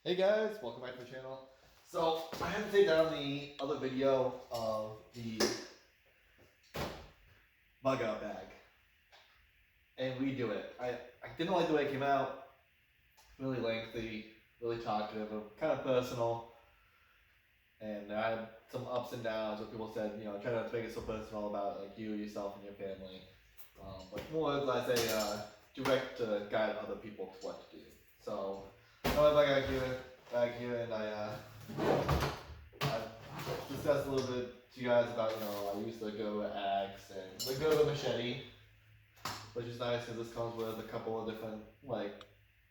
Hey guys, welcome back to the channel. So I had to take down the other video of the bug out bag and redo it. I didn't like the way it came out. Really lengthy, really talkative, kind of personal. And I had some ups and downs where people said, try not to make it so personal about like you, yourself, and your family. But more or less a direct guide other people to what to do. So I went back here, and I discussed a little bit to you guys about, I used the Go axe and the Go machete, which is nice because this comes with a couple of different like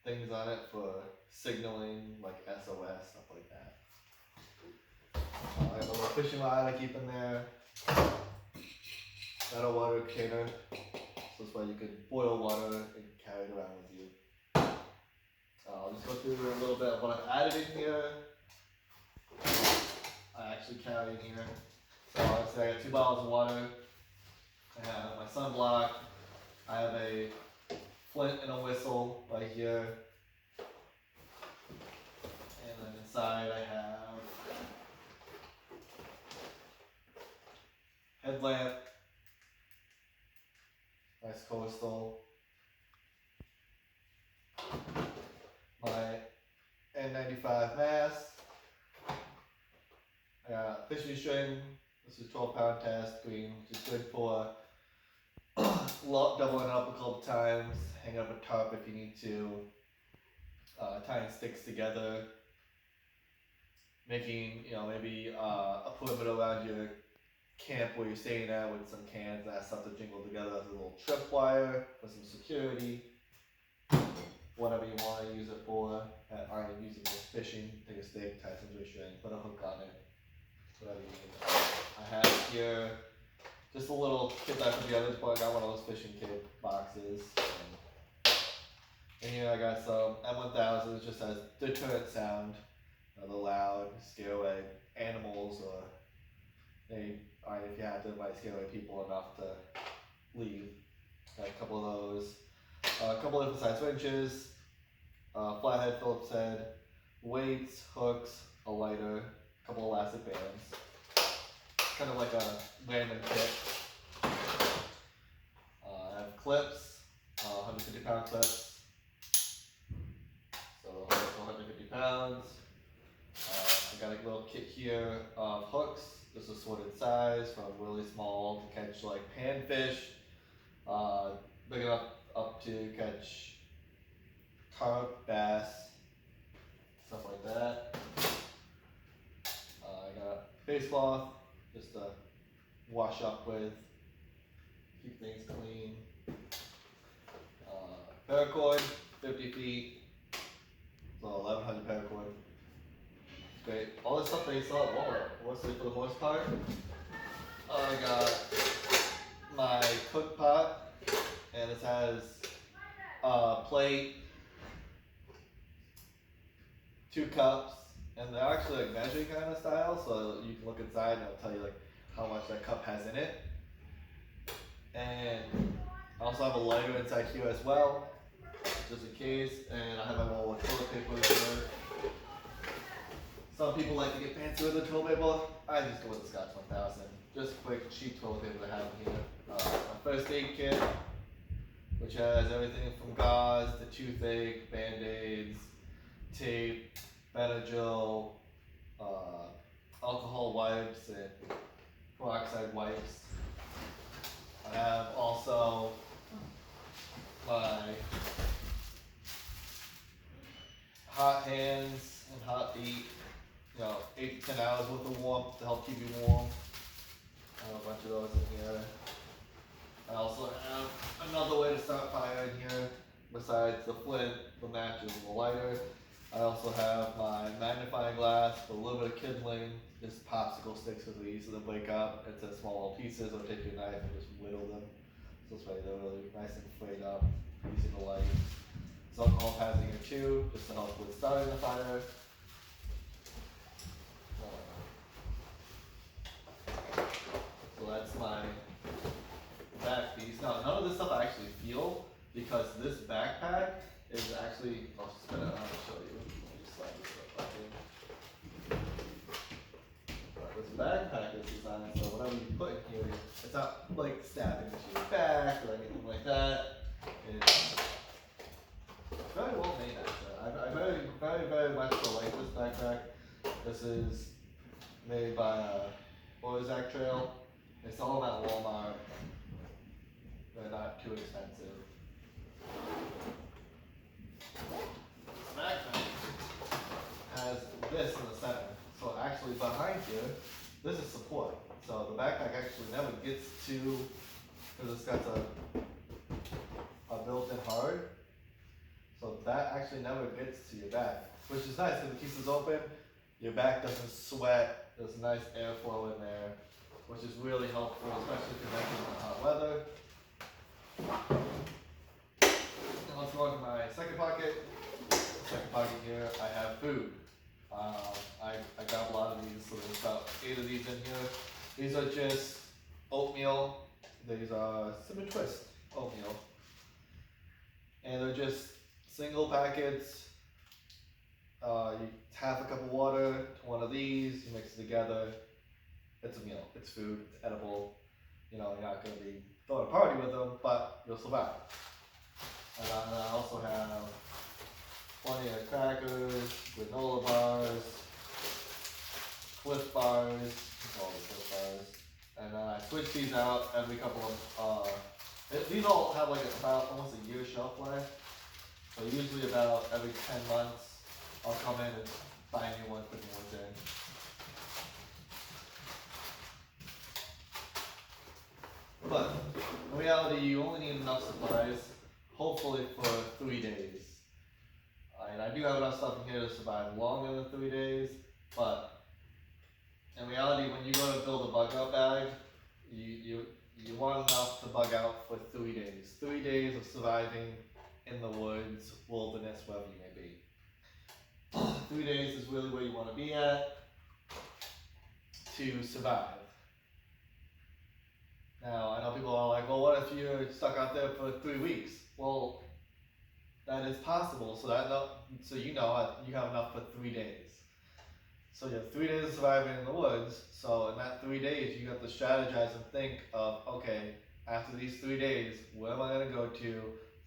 things on it for signaling, like SOS, stuff like that. I have a little fishing rod I keep in there, metal water container, so this way you can boil water and carry it around with you. I'll just go through a little bit of what I've added in here. I actually carry in here. So obviously I got 2 bottles of water. I have my sunblock. I have a flint and a whistle right here. And then inside I have headlamp, nice coastal, my N95 mask. I got fishing string. This is 12-pound test green, which is good for doubling up a couple times, hang up a tarp if you need to, tying sticks together, making maybe a perimeter around your camp where you're staying at with some cans and that stuff to jingle together as a little tripwire for some security. Whatever you want to use it for. I'm using it fishing, take a stick, tie some to a string, put a hook on it. Whatever you need. I have here just a little kit that I put together, but I got one of those fishing kit boxes. And here I got some M1000, it just has deterrent sound. The loud, scare away animals, or if you have to, might scare away people enough to leave. Got a couple of those. A couple of different size wrenches, flathead, Phillips head, weights, hooks, a lighter, a couple of elastic bands. Kind of like a random kit. I have clips, 150-pound clips. So 150 pounds. I got a little kit here of hooks. This is sorted size from really small to catch like panfish, big enough up to catch carp, bass, stuff like that. I got face cloth just to wash up with, keep things clean. Paracord, 50 feet, so 1100 paracord. Great. All this stuff that you saw at Walmart, mostly for the most part. I got my cook pot, and it has a plate, 2 cups, and they're actually like measuring kind of style, so you can look inside and it'll tell you like how much that cup has in it. And I also have a lighter inside here as well, just in case, and I have my roll of toilet paper in here. Some people like to get fancy with the toilet paper. I just go with the Scotch 1000. Just quick, cheap toilet paper to have in here. My first aid kit, which has everything from gauze to toothache, band-aids, tape, Benadryl, alcohol wipes, and peroxide wipes. I have also my hot hands and hot feet. 8 to 10 hours worth of warmth to help keep you warm. I have a bunch of those in here. I also have another way to start fire in here, besides the flint, the matches, and the lighter. I also have my magnifying glass with a little bit of kindling, just popsicle sticks because we easily break up into small little pieces, or take your knife and just whittle them. So this way they're really nice and frayed up using the light. There's alcohol pads in here too, just to help with starting the fire. So that's my back piece. Now, none of this stuff I actually feel, because this backpack is actually, I'll just spin it around and show you. Let me just slide this up. not like stabbing into your back or anything like that. It's very well made actually. I very much so like this backpack. This is made by Ozark Trail. They sell them at Walmart. They're not too expensive. This backpack has this in the center. So actually behind here, this is support. So the backpack actually never gets to, because it's got a built-in hard. So that actually never gets to your back, which is nice because it keeps it open. Your back doesn't sweat. There's nice airflow in there, which is really helpful, especially if you're making in hot weather. Now let's go on to my second pocket. Second pocket here, I have food. I got a lot of these, so there's about 8 of these in here. These are just oatmeal. These are Cinnamon Twist oatmeal. And they're just single packets. You half a cup of water to one of these, you mix it together. It's a meal, it's food, it's edible. You know, you're not going to be throwing a party with them, but you'll survive. And I also have plenty of crackers, granola bars, Cliff bars, all the Cliff bars. And then I switch these out every couple of, these all have like about almost a year shelf life. So usually about every 10 months, I'll come in and buy new ones, put new ones in. But in reality, you only need enough supplies, hopefully for 3 days. And I do have enough stuff in here to survive longer than 3 days, but in reality, when you go to build a bug out bag, you want enough to bug out for 3 days. 3 days of surviving in the woods, wilderness, wherever you may be. 3 days is really where you want to be at to survive. Now, I know people are like, well, what if you're stuck out there for 3 weeks? Well, that is possible, so you know you have enough for 3 days. So you have 3 days of surviving in the woods, so in that 3 days, you have to strategize and think of, okay, after these 3 days, where am I going to go to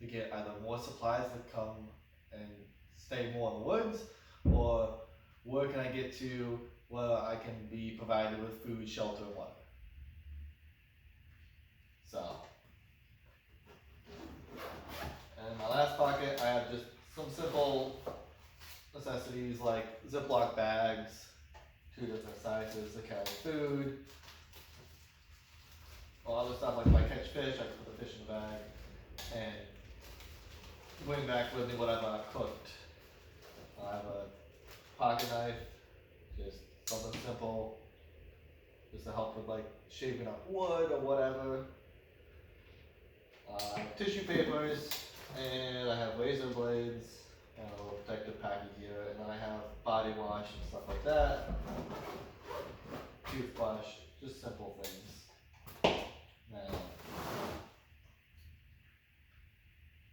get either more supplies that come and stay more in the woods, or where can I get to where I can be provided with food, shelter, and water. So, and in my last pocket, I have just some simple necessities like Ziploc bags, 2 different sizes to carry food. A lot of stuff like if I catch fish, I can put the fish in the bag and bring back with me whatever I've cooked. I have a pocket knife, just something simple, just to help with like shaving up wood or whatever. Tissue papers, and I have razor blades, and a little protective packet here, and then I have body wash and stuff like that. Toothbrush, just simple things. Now,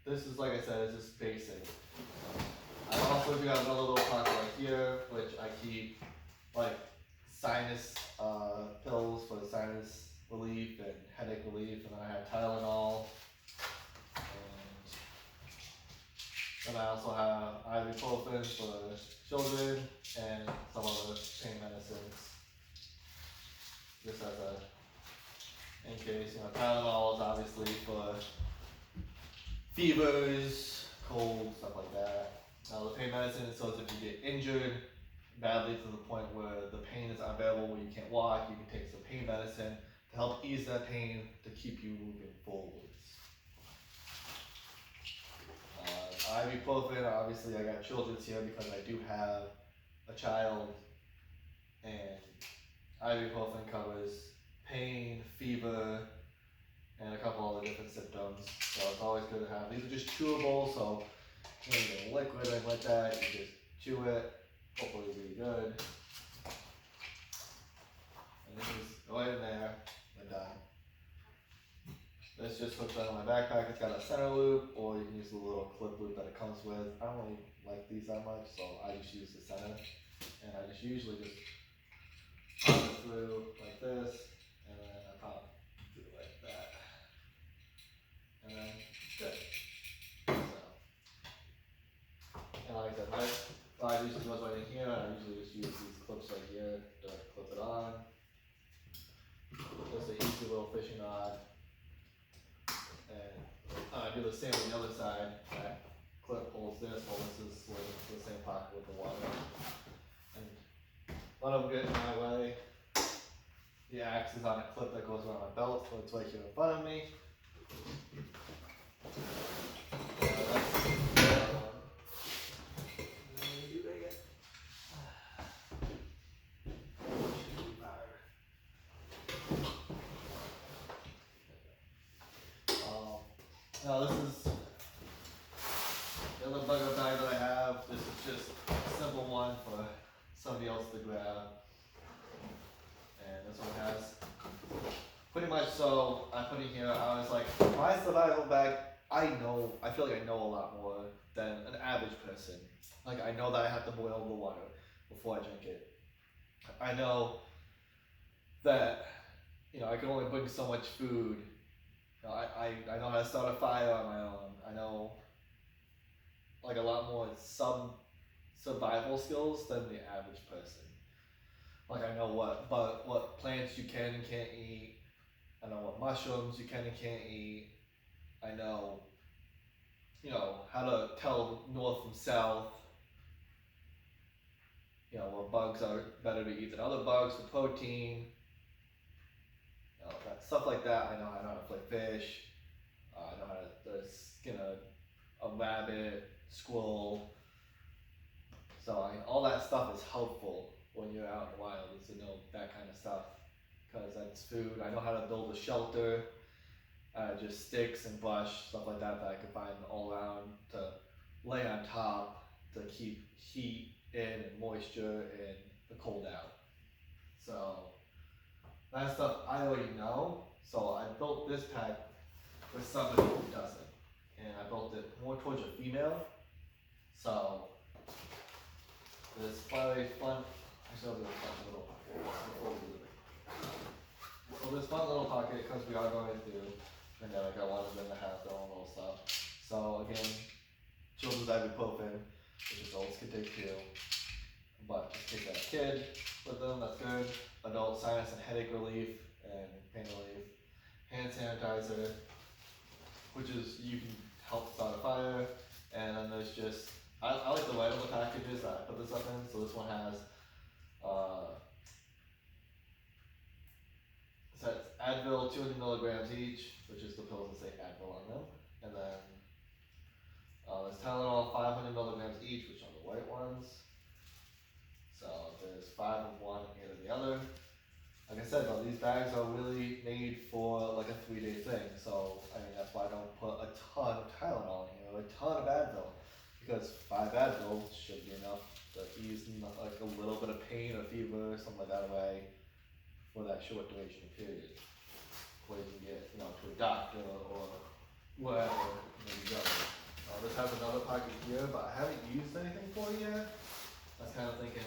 this is, like I said, is just basic. I also do have another little pocket right here, which I keep like sinus pills for sinus relief and headache relief, and then I have Tylenol. And I also have ibuprofen for children and some other pain medicines. Just as in case, Tylenol is obviously for fevers, colds, stuff like that. Now the pain medicine is so if you get injured badly to the point where the pain is unbearable, where you can't walk, you can take some pain medicine to help ease that pain to keep you moving forwards. Ibuprofen, obviously I got children's here because I do have a child, and ibuprofen covers pain, fever, and a couple other different symptoms, so it's always good to have. These are just chewable, so you get liquid and like that, you just chew it, hopefully it'll be good. And this is right in there, and done. This just hooks on my backpack. It's got a center loop, or you can use the little clip loop that it comes with. I don't really like these that much, so I just use the center. And I just usually just pop it through like this, and then I pop slide usually goes right in here, and I usually just use these clips right here to clip it on. Just an easy little fishing rod. And I do the same on the other side. That clip holds this, while this is to the same pocket with the water. And let them get in my way. The axe is on a clip that goes around my belt, so it's right here in front of me. Now this is the other bugger bag that I have. This is just a simple one for somebody else to grab. And this one has pretty much, so I put in here, I was like, my survival bag, I feel like I know a lot more than an average person. Like I know that I have to boil the water before I drink it. I know that, I can only bring so much food. I know how to start a fire on my own. I know like a lot more some survival skills than the average person. Like I know what plants you can and can't eat. I know what mushrooms you can and can't eat. I know, how to tell north from south. What bugs are better to eat than other bugs for protein. Stuff like that. I know how to flay fish. I know how to skin a rabbit, squirrel. So all that stuff is helpful when you're out in the wild, is to know that kind of stuff, because that's food. I know how to build a shelter, just sticks and brush, stuff like that I can find all around to lay on top to keep heat in and moisture and the cold out. So that stuff I already know. So I built this pack with somebody who doesn't, and I built it more towards a female. So this very fun. Actually, I'll do a fun little pocket. So this fun little pocket, because we are going through pandemic, I wanted them to have their own little stuff. So again, children's ibuprofen, which adults can take too. But just take that kid with them, that's good. Adult sinus and headache relief and pain relief. Hand sanitizer, which is you can help start a fire. And then there's just, I like the white on the packages that I put this up in. So this one has it says Advil 200 milligrams each, which is the pills that say Advil on them. And then there's Tylenol 500 milligrams each, which are the white ones. So there's 5 of one, 8 of the other. Like I said though, these bags are really made for like a 3-day thing. So that's why I don't put a ton of Tylenol in here, or a ton of Advil, because 5 Advil should be enough to ease like a little bit of pain or fever or something like that away for that short duration period. Where you can get to a doctor or wherever you go. This has another pocket here, but I haven't used anything for it yet. I was kind of thinking,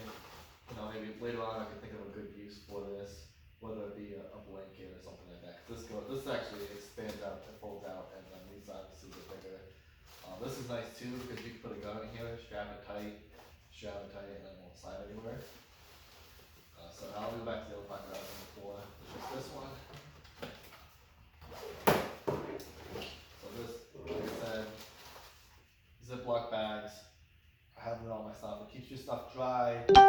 maybe later on I could think of a good use for this, whether it be a blanket or something like that. This actually expands out and folds out, and then these obviously get bigger. This is nice too, because you can put a gun in here, strap it tight, and then it won't slide anywhere. So now I'll go back to the other pocket I was in before, which is this one. So this, like I said, Ziploc bags. I have it all my stuff. It keeps your stuff dry, keeps it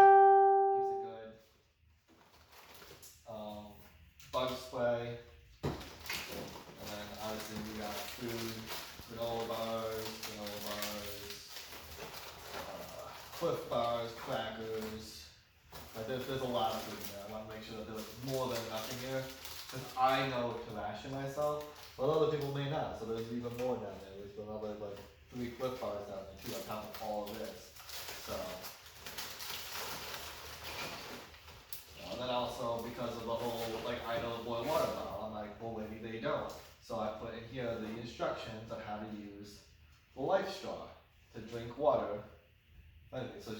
good. Bug spray, and then obviously we got food, granola bars, Cliff bars, crackers. Like there's a lot of food in there. I want to make sure that there's more than enough in here, because I know to ration myself, but other people may not. So there's even more down there. There's another like 3 Cliff bars down there too, on top of all of this. So, and then also because of the whole, I know the boil water bottle, I'm like, well maybe they don't. So I put in here the instructions on how to use the life straw to drink water. Anyway, so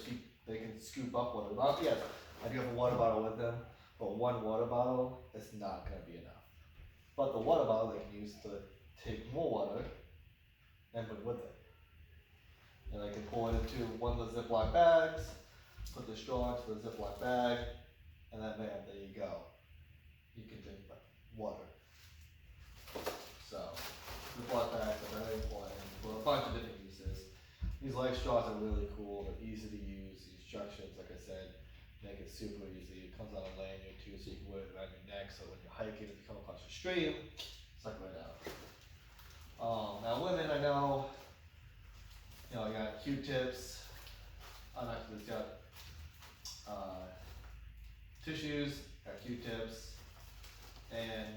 they can scoop up water. Well, yes, I do have a water bottle with them, but one water bottle is not going to be enough. But the water bottle they can use to take more water and put with it. And I can pour it into one of the Ziploc bags, put the straw into the Ziploc bag, and then bam, there you go. You can drink water. So, Ziploc bags are very important for a bunch of different uses. These life straws are really cool, they're easy to use. The instructions, like I said, make it super easy. It comes on a lanyard too, so you can wear it around your neck, so when you're hiking, if you come across a stream, suck right out. Now women, I know, you know, you got Q-tips, actually it's got tissues, got Q-tips, and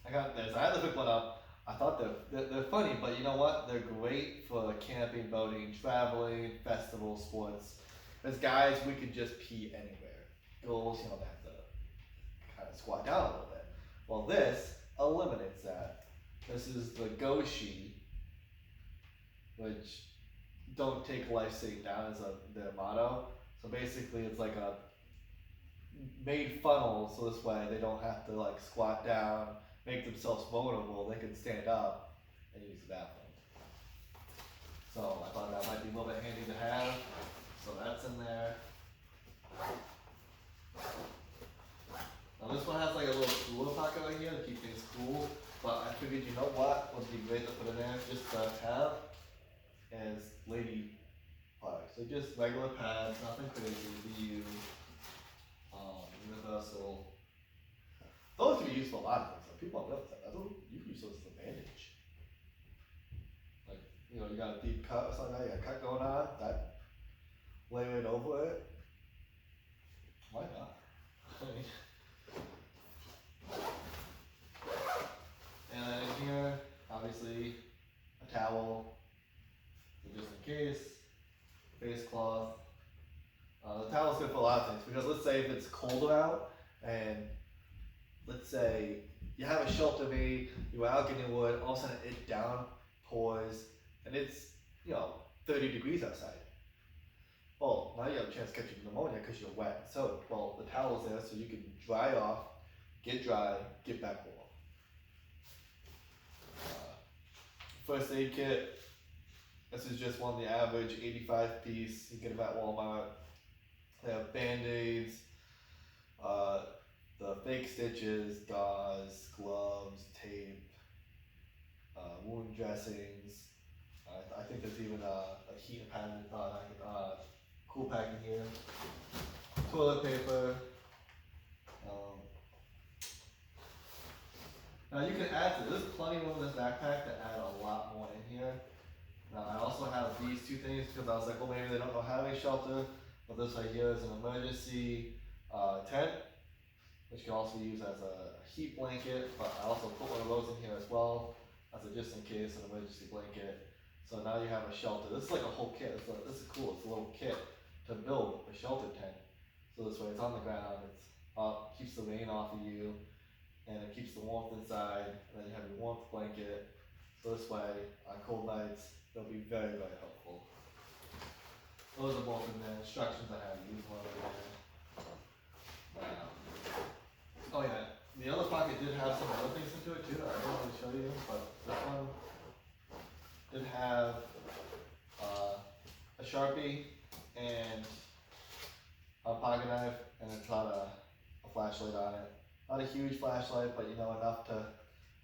I got this. I had to pick one up. I thought they're funny, but you know what? They're great for camping, boating, traveling, festival, sports. As guys, we could just pee anywhere. Girls, you know, they have to kind of squat down a little bit. Well, this eliminates that. This is the Goshi, which don't take life sitting down as their motto. So basically, it's like a made funnel, so this way they don't have to like squat down, make themselves vulnerable. They can stand up and use the bathroom. So I thought that might be a little bit handy to have. So that's in there. Now this one has like a little cooler pocket right here to keep things cool. But I figured, you know what would be great to put in there just to have as lady products. So just regular pads, nothing crazy. We use universal. Those can be used for a lot of things. Like people don't realize that. You can use those as a bandage. Like, you know, you got a deep cut or something, you got a cut going on, that lay it over it. Why not? And then in here, obviously, a towel, so just in case, face cloth. The towel's good for a lot of things, because let's say if it's colder out, and let's say you have a shelter made, you were out getting wood, all of a sudden it downpours, and it's, you know, 30 degrees outside. Well, now you have a chance of catching pneumonia because you're wet and soaked. Well, the towel's there so you can dry off, get dry, get back warm. First aid kit. This is just one of the average 85 piece. You get them at Walmart. They have band-aids, the fake stitches, gauze, gloves, tape, wound dressings. I think there's even a heat pad, cool pack in here. Toilet paper. Now you can add to this. There's plenty of room in this backpack to add a lot more in here. Now I also have these two things because I was like, well, maybe they don't know how to make shelter. But this right here is an emergency tent, which you can also use as a heat blanket. But I also put one of those in here as well, as a just in case, an emergency blanket. So now you have a shelter. This is like a whole kit. This is cool. It's a little kit to build a shelter tent. So this way it's on the ground, it's up, keeps the rain off of you, and it keeps the warmth inside, and then you have your warmth blanket. So this way, on cold nights, they'll be very, very helpful. Those are both in the instructions on how to use one over there. Oh yeah, the other pocket did have some other things into it too. I don't want to show you, but this one did have a Sharpie and a pocket knife, and it's got a flashlight on it. Not a huge flashlight, but you know, enough to,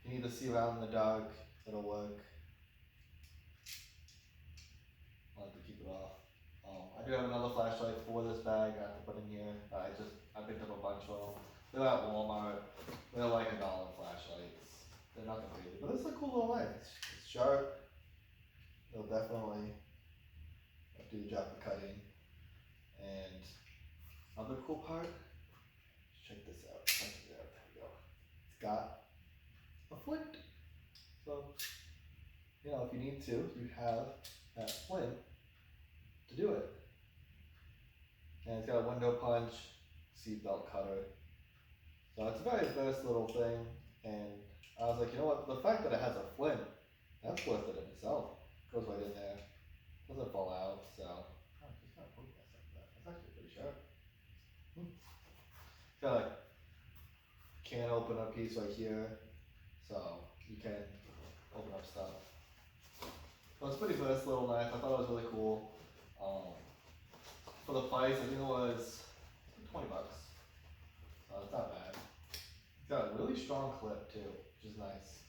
if you need to see around in the dark, it'll work. I'll have to keep it off. I do have another flashlight for this bag I have to put in here. I picked up a bunch of them. They're at Walmart. They're like $1 flashlights. They're nothing crazy, but it's a cool little light. It's sharp. It'll definitely do the job for cutting. And other cool part, check this out. There we go. It's got a flint. So, you know, if you need to, you have that flint to do it. And it's got a window punch, seatbelt cutter. So it's a very versatile thing. And I was like, you know what? The fact that it has a flint, that's worth it in itself. Goes right in there. Doesn't fall out. So, oh, it's just not poking us like that. That's actually pretty sharp. It's got a can opener piece right here. So you can open up stuff. So it's a pretty versatile little knife. I thought it was really cool. For the price, I think it was $20. So it's not bad. It's got a really strong clip too, which is nice.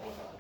Hold on.